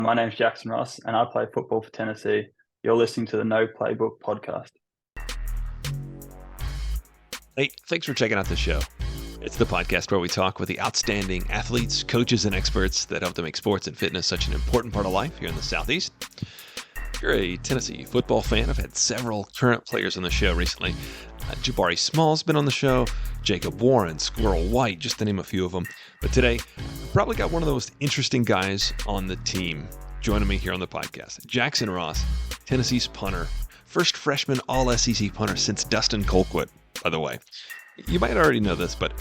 My name's Jackson Ross, and I play football for Tennessee. You're listening to the No Playbook podcast. Hey, thanks for checking out the show. It's the podcast where we talk with the outstanding athletes, coaches, and experts that help to make sports and fitness such an important part of life here in the Southeast. If you're a Tennessee football fan, I've had several current players on the show recently. Jabari Small's been on the show, Jacob Warren, Squirrel White, just to name a few of them. But today, I've probably got one of the most interesting guys on the team joining me here on the podcast. Jackson Ross, Tennessee's punter. First freshman All-SEC punter since Dustin Colquitt, by the way. You might already know this, but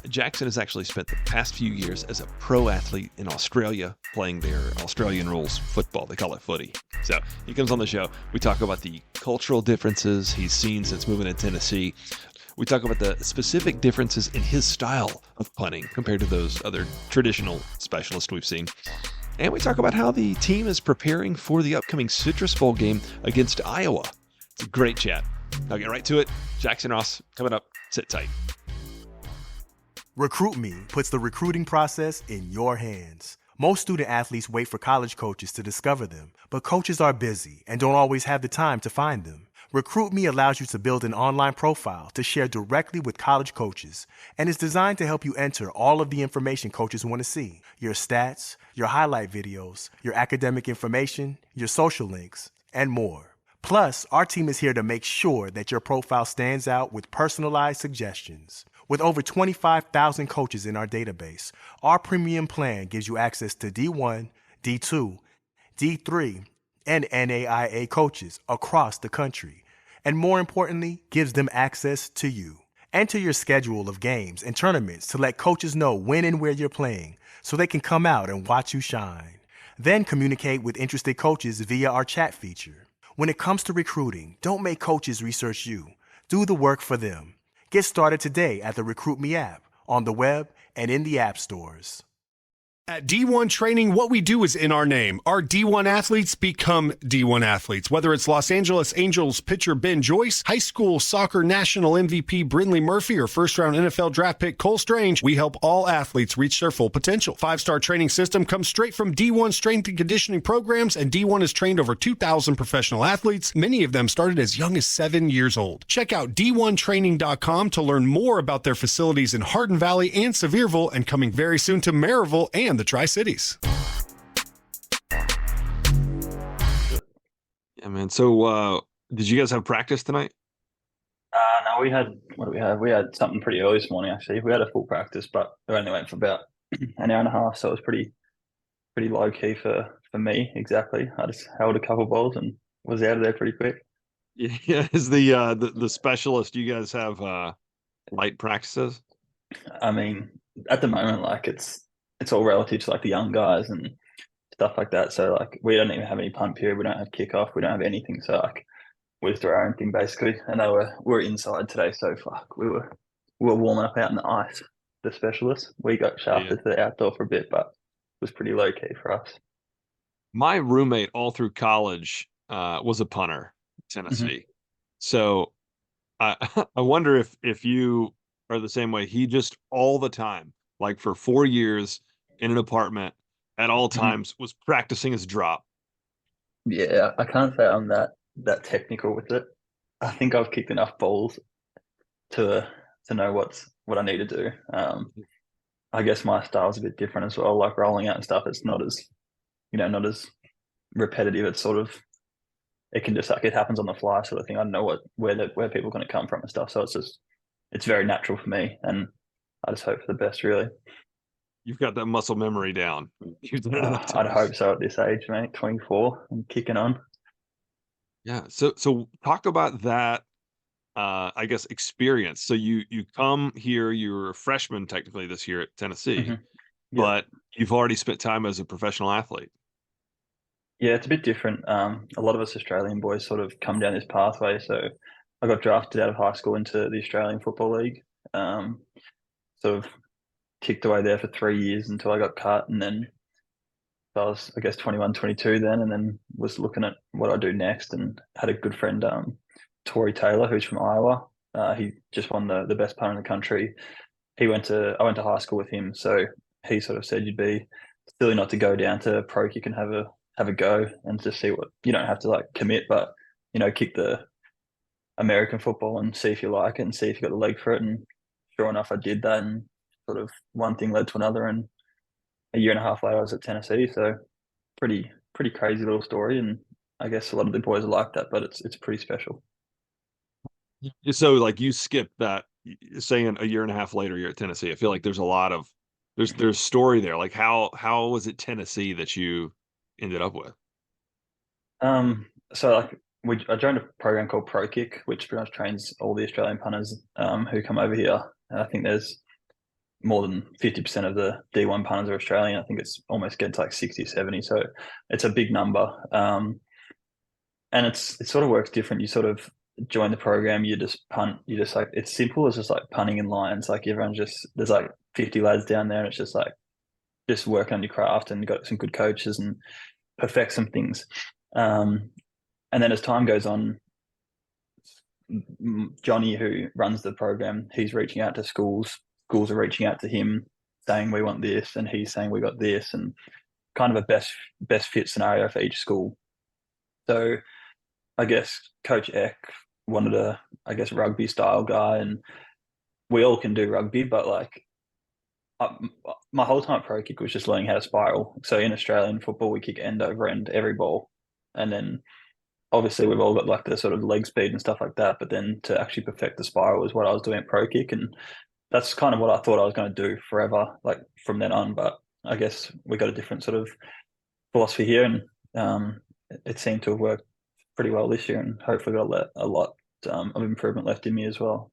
Jackson has actually spent the past few years as a pro athlete in Australia playing their Australian rules football. They call it footy. So he comes on the show. We talk about the cultural differences he's seen since moving to Tennessee. We talk about the specific differences in his style of punting compared to those other traditional specialists we've seen. And we talk about how the team is preparing for the upcoming Citrus Bowl game against Iowa. It's a great chat. I'll get right to it. Jackson Ross coming up. Sit tight. Recruit Me puts the recruiting process in your hands. Most student athletes wait for college coaches to discover them, but coaches are busy and don't always have the time to find them. Recruit Me allows you to build an online profile to share directly with college coaches and is designed to help you enter all of the information coaches want to see: your stats, your highlight videos, your academic information, your social links, and more. Plus, our team is here to make sure that your profile stands out with personalized suggestions. With over 25,000 coaches in our database, our premium plan gives you access to D1, D2, D3, and NAIA coaches across the country. And more importantly, gives them access to you. Enter your schedule of games and tournaments to let coaches know when and where you're playing so they can come out and watch you shine. Then communicate with interested coaches via our chat feature. When it comes to recruiting, don't make coaches research you. Do the work for them. Get started today at the Recruit Me app, on the web, and in the app stores. At D1 Training, what we do is in our name. Our D1 athletes become D1 athletes. Whether it's Los Angeles Angels pitcher Ben Joyce, high school soccer national MVP Brindley Murphy, or first-round NFL draft pick Cole Strange, we help all athletes reach their full potential. 5-star training system comes straight from D1 strength and conditioning programs, and D1 has trained over 2,000 professional athletes. Many of them started as young as 7 years old. Check out D1Training.com to learn more about their facilities in Hardin Valley and Sevierville, and coming very soon to Maryville and the Tri-Cities. Yeah, man. So did you guys have practice tonight? No, we had we had something pretty early this morning. Actually, we had a full practice, but it only went for about an hour and a half, so it was pretty low key for me. Exactly. I just held a couple balls and was out of there pretty quick. Yeah, is the specialist you guys have light practices? I mean, at the moment, like it's all relative to like the young guys and stuff like that. So like we don't even have any punt period. We don't have kickoff. We don't have anything. So like we just do our own thing basically. And we're inside today. So fuck, we were warming up out in the ice. The specialists. We got shafted to the outdoor for a bit, but it was pretty low key for us. My roommate all through college was a punter in Tennessee. Mm-hmm. So I wonder if you are the same way. He just all the time, like for 4 years in an apartment at all times, was practicing his drop. Yeah, I can't say I'm that technical with it. I think I've kicked enough balls to know what I need to do. I guess my style's a bit different as well. Like rolling out and stuff, it's not as repetitive. It's sort of, it can just like, it happens on the fly sort of thing. I don't know where people are going to come from and stuff. So it's very natural for me, and I just hope for the best, really. You've got that muscle memory down. I'd hope so at this age, mate. 24 and kicking on. Yeah. So talk about that, I guess, experience. So you come here, you're a freshman technically this year at Tennessee, but you've already spent time as a professional athlete. Yeah, it's a bit different. A lot of us Australian boys sort of come down this pathway. So I got drafted out of high school into the Australian Football League. Sort of kicked away there for 3 years until I got cut, and then I was, I guess, 21, 22 then, and then was looking at what I do next, and had a good friend, Tory Taylor, who's from Iowa. He just won the best punter in the country. I went to high school with him, so he sort of said you'd be silly not to go down to pro kick and have have a go and just see what, you don't have to like commit, but kick the American football and see if you like it and see if you got the leg for it. And sure enough, I did that, and sort of one thing led to another, and a year and a half later I was at Tennessee. So pretty crazy little story, and I guess a lot of the boys are like that, but it's pretty special. So like you skipped that, saying a year and a half later you're at Tennessee. I feel like there's a lot of there's story there. Like how was it Tennessee that you ended up with? So like I joined a program called Pro Kick, which pretty much trains all the Australian punters who come over here. And I think there's more than 50% of the D1 punters are Australian. I think it's almost getting to like 60, 70. So it's a big number. And it sort of works different. You sort of join the program, you just punt, you just like, it's simple as just like punting in lines. Like everyone's there's like 50 lads down there, and it's just like, just working on your craft, and got some good coaches and perfect some things. And then as time goes on, Johnny, who runs the program, he's reaching out to schools. Schools are reaching out to him saying, we want this, and he's saying, we got this, and kind of a best fit scenario for each school. So I guess Coach Eck wanted a, rugby style guy, and we all can do rugby, but like my whole time at Pro Kick was just learning how to spiral. So in Australian football, we kick end over end every ball, and then obviously we've all got like the sort of leg speed and stuff like that, but then to actually perfect the spiral is what I was doing at Pro Kick, and that's kind of what I thought I was going to do forever, like from then on. But I guess we got a different sort of philosophy here, and it seemed to have worked pretty well this year, and hopefully got a lot of improvement left in me as well.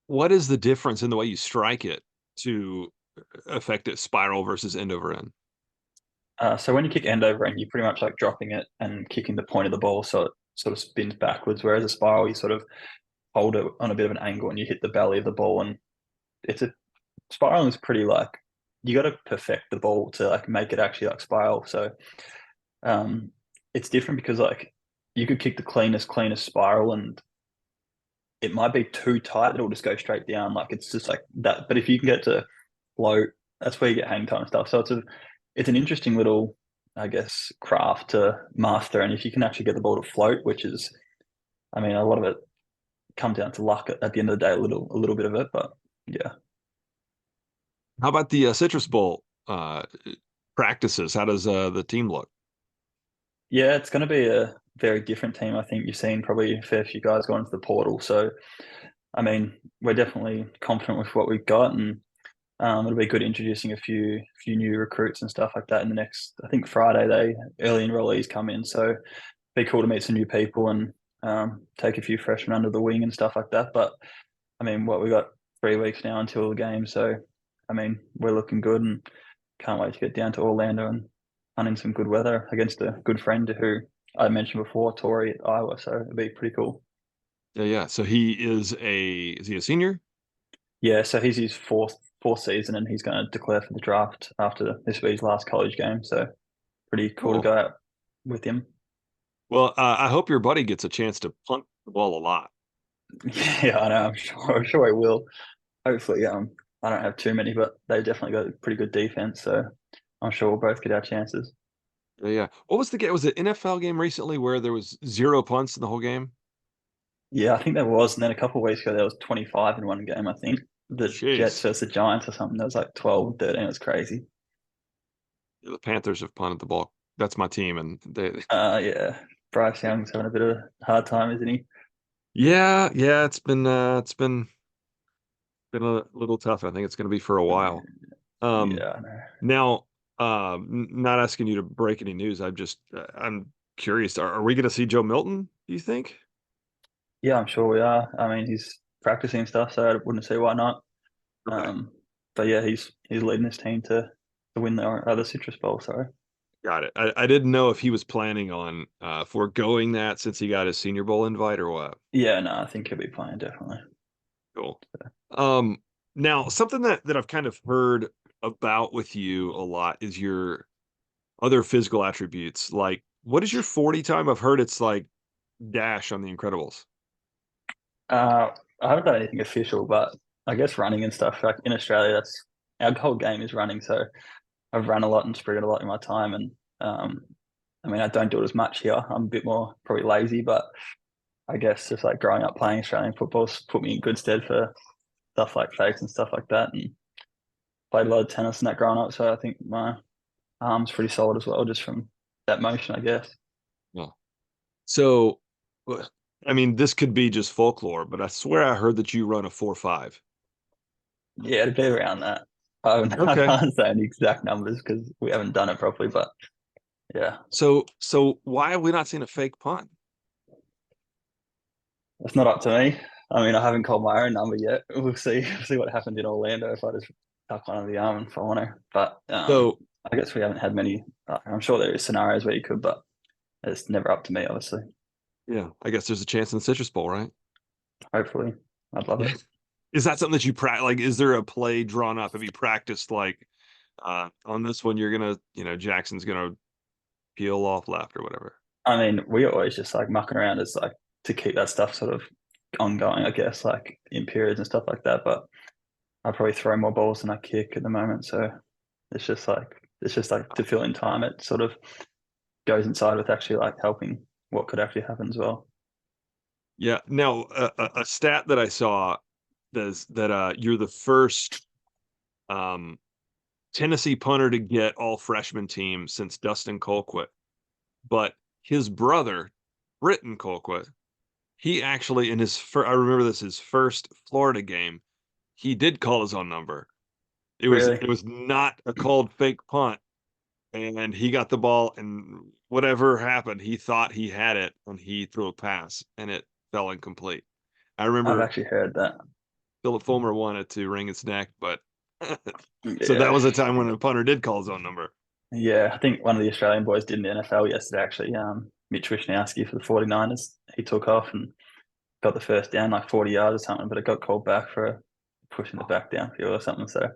What is the difference in the way you strike it to affect it spiral versus end over end? So when you kick end over end, you're pretty much like dropping it and kicking the point of the ball, so it sort of spins backwards. Whereas a spiral, you sort of hold it on a bit of an angle and you hit the belly of the ball. And spiraling is pretty like, you got to perfect the ball to like make it actually like spiral. So it's different because like you could kick the cleanest spiral, and it might be too tight that it'll just go straight down. Like it's just like that. But if you can get to float, that's where you get hang time and stuff. So it's an interesting little, I guess, craft to master. And if you can actually get the ball to float, which is, I mean, a lot of it comes down to luck at the end of the day, a little bit of it, but yeah. How about the Citrus Bowl practices? How does the team look? Yeah, it's going to be a very different team. I think you've seen probably a fair few guys going into the portal. So, I mean, we're definitely confident with what we've got, and it'll be good introducing a few new recruits and stuff like that in the next, I think Friday, early enrollees come in. So it'd be cool to meet some new people and take a few freshmen under the wing and stuff like that. But I mean, we got 3 weeks now until the game. So, I mean, we're looking good, and can't wait to get down to Orlando and hunt in some good weather against a good friend who I mentioned before, Tori at Iowa. So it'd be pretty cool. Yeah. So is he a senior? Yeah, so he's his fourth season, and he's going to declare for the draft after this week's last college game. So pretty cool to go out with him. Well, I hope your buddy gets a chance to punt the ball a lot. Yeah, I know. I'm sure he will. Hopefully, I don't have too many, but they definitely got a pretty good defense. So I'm sure we'll both get our chances. Yeah. What was the game? Was it NFL game recently where there was 0 punts in the whole game? Yeah, I think there was. And then a couple of weeks ago, there was 25 in one game, I think. The Jets versus the Giants or something. There was like 12 and 13. It was crazy. The Panthers have punted the ball. That's my team. And yeah. Bryce Young's having a bit of a hard time, isn't he? Yeah. It's been a little tough. I think it's going to be for a while. Yeah, I know. Now, not asking you to break any news. I'm curious. Are we going to see Joe Milton, do you think? Yeah, I'm sure we are. I mean, he's practicing stuff, so I wouldn't see why not. Okay. But yeah, he's leading his team to win the Citrus Bowl. Sorry. Got it. I didn't know if he was planning on foregoing that since he got his Senior Bowl invite or what. Yeah, no, I think he'll be playing definitely. Cool. Now something that I've kind of heard about with you a lot is your other physical attributes. Like, what is your 40 time? I've heard it's like dash on the Incredibles. I haven't done anything official, but I guess running and stuff. Like in Australia, that's our whole game is running. So I've run a lot and sprinted a lot in my time, and I mean, I don't do it as much here. I'm a bit more probably lazy, but I guess just like growing up playing Australian football's put me in good stead for stuff like fakes and stuff like that. And played a lot of tennis and that growing up. So I think my arm's pretty solid as well, just from that motion, I guess. Yeah. So, I mean, this could be just folklore, but I swear I heard that you run a 4.5. Yeah, it'd be around that. I Okay. can't say any exact numbers because we haven't done it properly, but yeah, So why have we not seen a fake punt? it's not up to me. I mean, I haven't called my own number yet. We'll see. See what happens in Orlando if I just tuck one on the arm if I want to. But So I guess we haven't had many. I'm sure there is scenarios where you could, but it's never up to me, obviously. yeah, I guess there's a chance in the Citrus Bowl, right? Hopefully, I'd love it. Is that something that you practice? Like, is there a play drawn up? Have you practiced like on this one? You're gonna, Jackson's gonna peel off left or whatever. I mean, we always just like mucking around as like to keep that stuff sort of ongoing, I guess, like in periods and stuff like that. But I probably throw more balls than I kick at the moment, so it's just like to fill in time. It sort of goes inside with actually like helping what could actually happen as well. Yeah. Now, a stat that I saw is that you're the first Tennessee punter to get all freshman team since Dustin Colquitt, but his brother, Britton Colquitt, he actually I remember this, his first Florida game, he did call his own number. Really? It was not a called fake punt, and he got the ball, and whatever happened, he thought he had it when he threw a pass, and it fell incomplete. I I've remember actually heard that. Philip Fulmer wanted to wring his neck, but so that Yeah. was a time when a punter did call his own number. Yeah, I think one of the Australian boys did in the NFL yesterday, actually. Mitch Wisniewski for the 49ers. He took off and got the first down, like 40 yards or something, but it got called back for pushing the back downfield or something. So,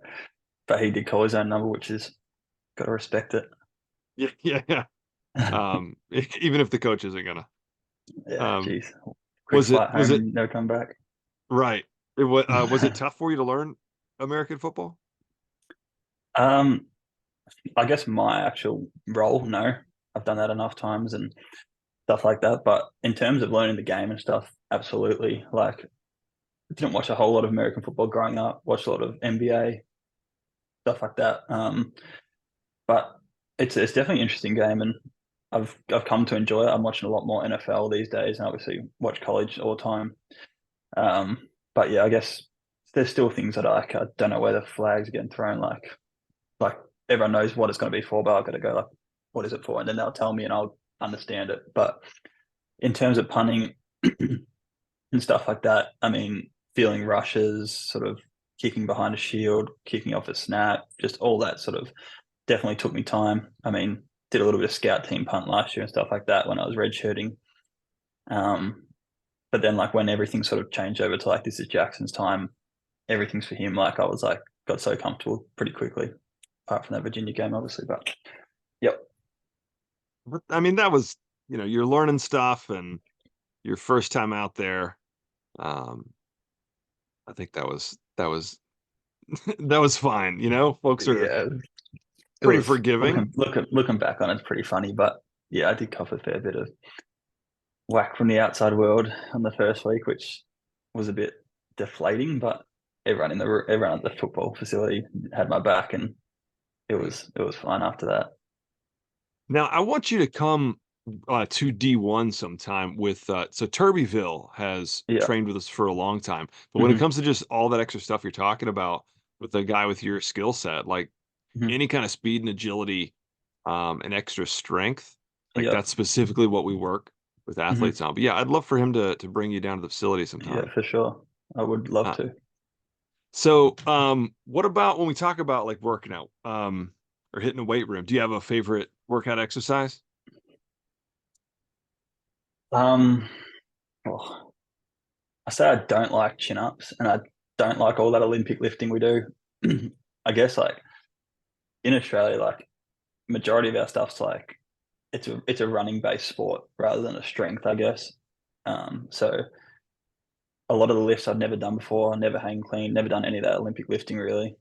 but he did call his own number, which is got to respect it. Yeah, yeah. Even if the coach isn't gonna. Yeah, geez. Quick Was it flight home, no come back. right? Was it tough for you to learn American football? I guess my actual role, no. I've done that enough times and stuff like that. But in terms of learning the game and stuff, absolutely. Like, I didn't watch a whole lot of American football growing up. Watched a lot of NBA stuff like that. But it's definitely an interesting game, and I've come to enjoy it. I'm watching a lot more NFL these days, and obviously watch college all the time. But yeah, I guess there's still things that I don't know where the flags are getting thrown. Like everyone knows what it's going to be for, but I've got to go like, what is it for? And then they'll tell me, and I'll understand it. But in terms of punting and stuff like that, I mean, feeling rushes, sort of kicking behind a shield, kicking off a snap, just all that sort of definitely took me time. I mean, did a little bit of scout team punt last year and stuff like that when I was redshirting. But then like when everything sort of changed over to like, this is Jackson's time, everything's for him. Like I was like, got so comfortable pretty quickly, apart from that Virginia game, obviously. But yep. But I mean, that was, you're learning stuff and your first time out there. I think that was that was fine. Folks are pretty forgiving. Looking back on it's pretty funny, but yeah, I did cop a fair bit of whack from the outside world on the first week, which was a bit deflating. But everyone at the football facility had my back, and it was fine after that. Now I want you to come to D1 sometime with so Turbyville has trained with us for a long time, but when it comes to just all that extra stuff you're talking about with a guy with your skill set, like any kind of speed and agility, and extra strength, like that's specifically what we work with athletes on. But yeah, I'd love for him to bring you down to the facility sometime. Yeah, for sure. I would love to. So, what about when we talk about like working out, or hitting a weight room? Do you have a favorite workout exercise? Well, I say I don't like chin ups, and I don't like all that Olympic lifting we do. I guess like in Australia, like majority of our stuff's like it's a running based sport rather than a strength, I guess. So a lot of the lifts I've never done before, never hang clean, never done any of that Olympic lifting really.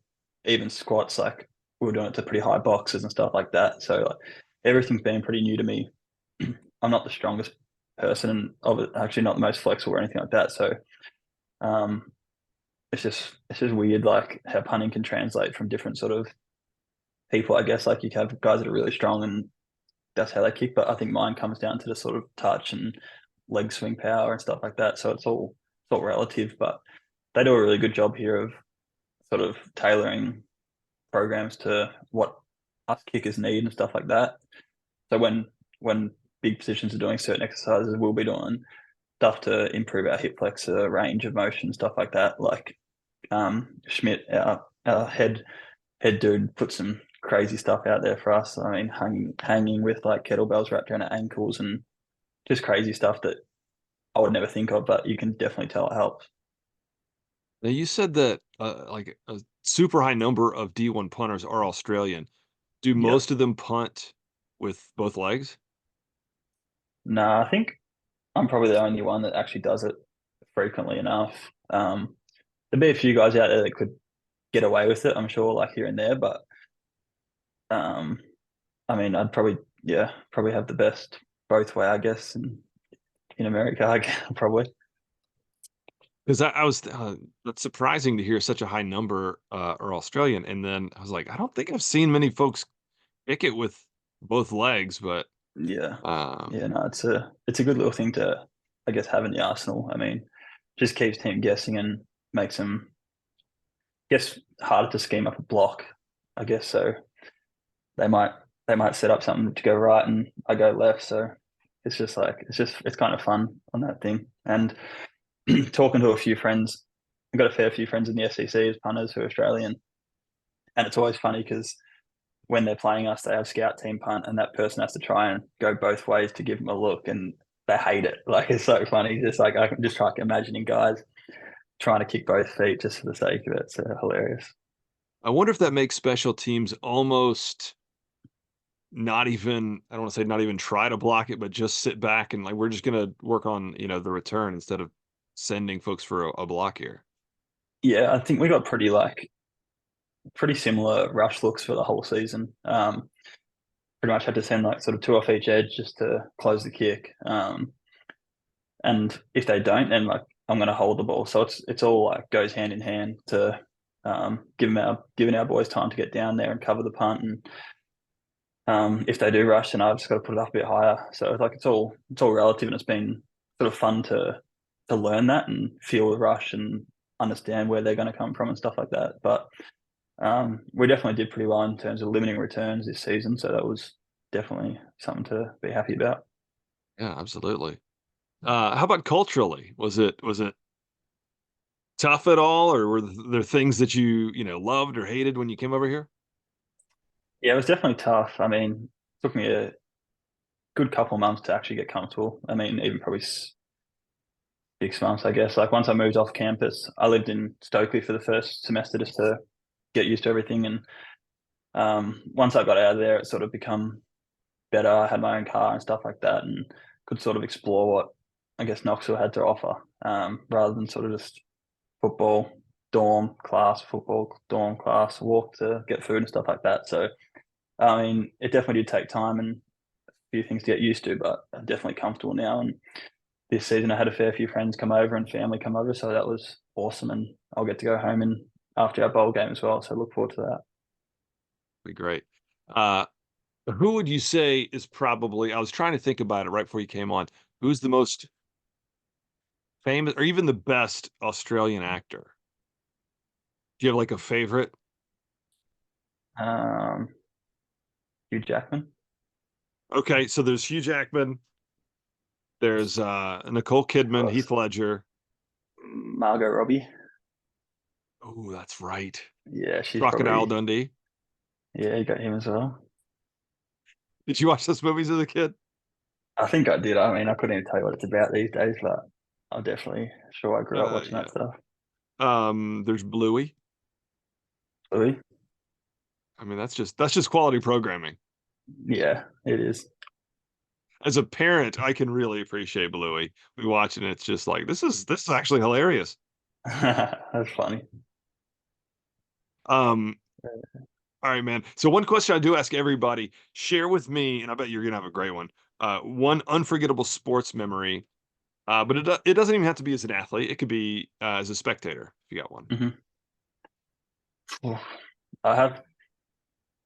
Even squats, like we were doing it to pretty high boxes and stuff like that. So like, everything's been pretty new to me I'm not the strongest person, and actually not the most flexible or anything like that. So um, it's just weird, like how punting can translate from different sort of people. I guess like you can have guys that are really strong and that's how they kick. But I think mine comes down to the sort of touch and leg swing power and stuff like that. So it's all relative, but they do a really good job here of sort of tailoring programs to what us kickers need and stuff like that. So when big positions are doing certain exercises, we'll be doing stuff to improve our hip flexor range of motion, stuff like that. Like Schmidt, our head dude, put some crazy stuff out there for us. I mean, hanging with like kettlebells wrapped around our ankles and just crazy stuff that I would never think of, but you can definitely tell it helps. Now you said that like a super high number of D1 punters are Australian. Do Yep. most of them punt with both legs? No, I think I'm probably the only one that actually does it frequently enough. There'd be a few guys out there that could get away with it, I'm sure, like here and there, but um, I mean, I'd probably have the best both way, I guess, in America, I guess, probably. Because I was that's surprising to hear such a high number are Australian, and then I was like, I don't think I've seen many folks kick it with both legs, but Yeah, um, yeah, no, it's a good little thing to, I guess, have in the arsenal. I mean, just keeps team guessing and makes them, guess, harder to scheme up a block, I guess. So they might they might set up something to go right and I go left. So it's kind of fun on that thing. And talking to a few friends, I've got a fair few friends in the SEC as punters who are Australian, and it's always funny because when they're playing us, they have scout team punt, and that person has to try and go both ways to give them a look, and they hate it. Like it's so funny. Just like I can just try imagining guys trying to kick both feet just for the sake of it. It's hilarious. I wonder if that makes special teams almost not even, I don't want to say not even try to block it, but just sit back and like we're just gonna work on, the return instead of sending folks for a block here. Yeah, I think we got pretty similar rush looks for the whole season. Pretty much had to send like sort of two off each edge just to close the kick. And if they don't, then like I'm going to hold the ball. So it's all like goes hand in hand to giving our boys time to get down there and cover the punt. And if they do rush, then I've just got to put it up a bit higher. So like it's all relative, and it's been sort of fun to learn that and feel the rush and understand where they're going to come from and stuff like that. But we definitely did pretty well in terms of limiting returns this season. So that was definitely something to be happy about. Yeah, absolutely. How about culturally? Was it tough at all, or were there things that you loved or hated when you came over here? Yeah, it was definitely tough. I mean, it took me a good couple of months to actually get comfortable. I mean, even probably 6 months, I guess. Like once I moved off campus, I lived in Stokely for the first semester just to get used to everything. And once I got out of there, it sort of become better. I had my own car and stuff like that, and could sort of explore what I guess Knoxville had to offer, rather than sort of just football, dorm, class, football, dorm, class, walk to get food and stuff like that. So, I mean, it definitely did take time and a few things to get used to, but I'm definitely comfortable now. And this season, I had a fair few friends come over and family come over, so that was awesome. And I'll get to go home and after our bowl game as well. So look forward to that. Be great. Uh, who would you say is probably? I was trying to think about it right before you came on. Who's the most famous, or even the best Australian actor? Do you have like a favorite? Um, Hugh Jackman, Okay, so there's Hugh Jackman. There's Nicole of Kidman, course, Heath Ledger. Margot Robbie. Oh, that's right. Yeah, she's Crocodile probably, Dundee. yeah, you got him as well. Did you watch those movies as a kid? I think I did. I mean, I couldn't even tell you what it's about these days, but I'm definitely sure I grew up watching Yeah. that stuff. There's Bluey. Louis? I mean, that's just quality programming. Yeah, it is. As a parent, I can really appreciate Bluey. We watch it and it's just like this is actually hilarious. That's funny. Um, all right, man. So one question I do ask everybody, share with me, and I bet you're gonna have a great one. one unforgettable sports memory, but it doesn't even have to be as an athlete. It could be as a spectator if you got one. Hmm. I have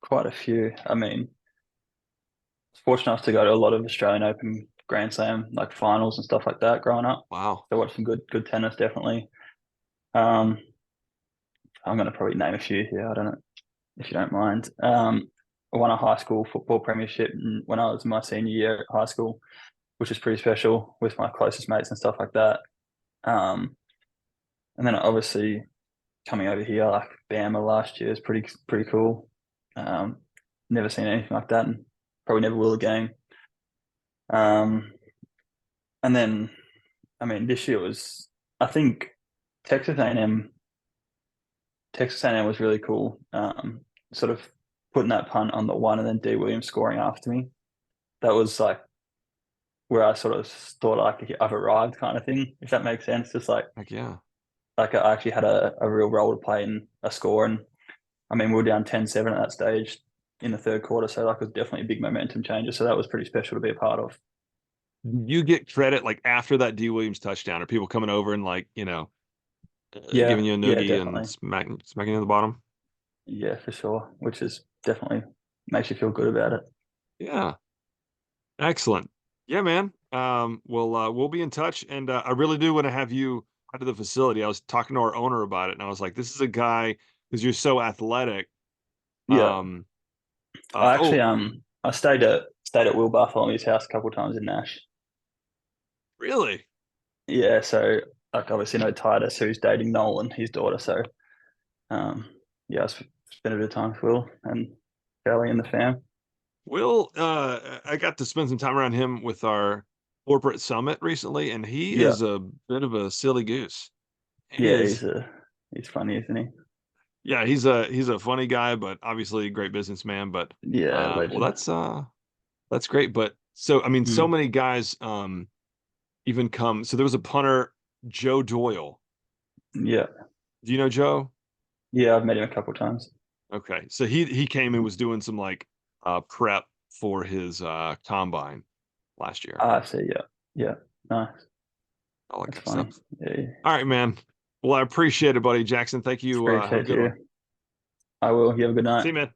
quite a few. I mean, I was fortunate enough to go to a lot of Australian Open Grand Slam like finals and stuff like that growing up. Wow. So I watched some good tennis, definitely. Um, I'm going to probably name a few here. I don't know if you don't mind. I won a high school football premiership when I was in my senior year at high school, which is pretty special with my closest mates and stuff like that. And then obviously coming over here, like Bama last year is pretty cool. Never seen anything like that, and probably never will again. And then, I mean, this year was, I think, Texas A&M. Texas A&M was really cool. Sort of putting that punt on the one, and then D Williams scoring after me. That was like where I sort of thought I've arrived, kind of thing. If that makes sense, just Heck yeah. like I actually had a real role to play in a score, and I mean, we were down 10-7 at that stage in the third quarter, so like it was definitely a big momentum changer. So that was pretty special to be a part of. You get credit like after that D Williams touchdown. Are people coming over and like Yeah, giving you a yeah, noogie and definitely. smacking you in the bottom? Yeah, for sure. Which is definitely makes you feel good about it. Yeah. Excellent. Yeah, man. We'll be in touch, and I really do want to have you out of the facility. I was talking to our owner about it, and I was like, "This is a guy because you're so athletic." Yeah, Um, I actually oh, I stayed at Will Bartholomew's house a couple of times in Nash. really? Yeah, so like obviously know Titus, who's dating Nolan, his daughter. So um, yeah, I spent a bit of time with Will and Kelly and the fam. Will, I got to spend some time around him with our corporate summit recently, and he Yeah, is a bit of a silly goose. He yeah, is, he's funny, isn't he? yeah, he's a funny guy, but obviously a great businessman. But Yeah, well, legend. that's great. But so I mean, so Mm, many guys even come. So there was a punter, Joe Doyle. yeah, Do you know Joe? yeah, I've met him a couple of times. Okay, so he came and was doing some like prep for his combine last year. Ah, I see. Yeah, yeah, nice. All that That's good funny. stuff. Yeah, All right, man. Well, I appreciate it, buddy. Jackson, thank you. Have a appreciate good one. you. I will. You have a good night. See you, man.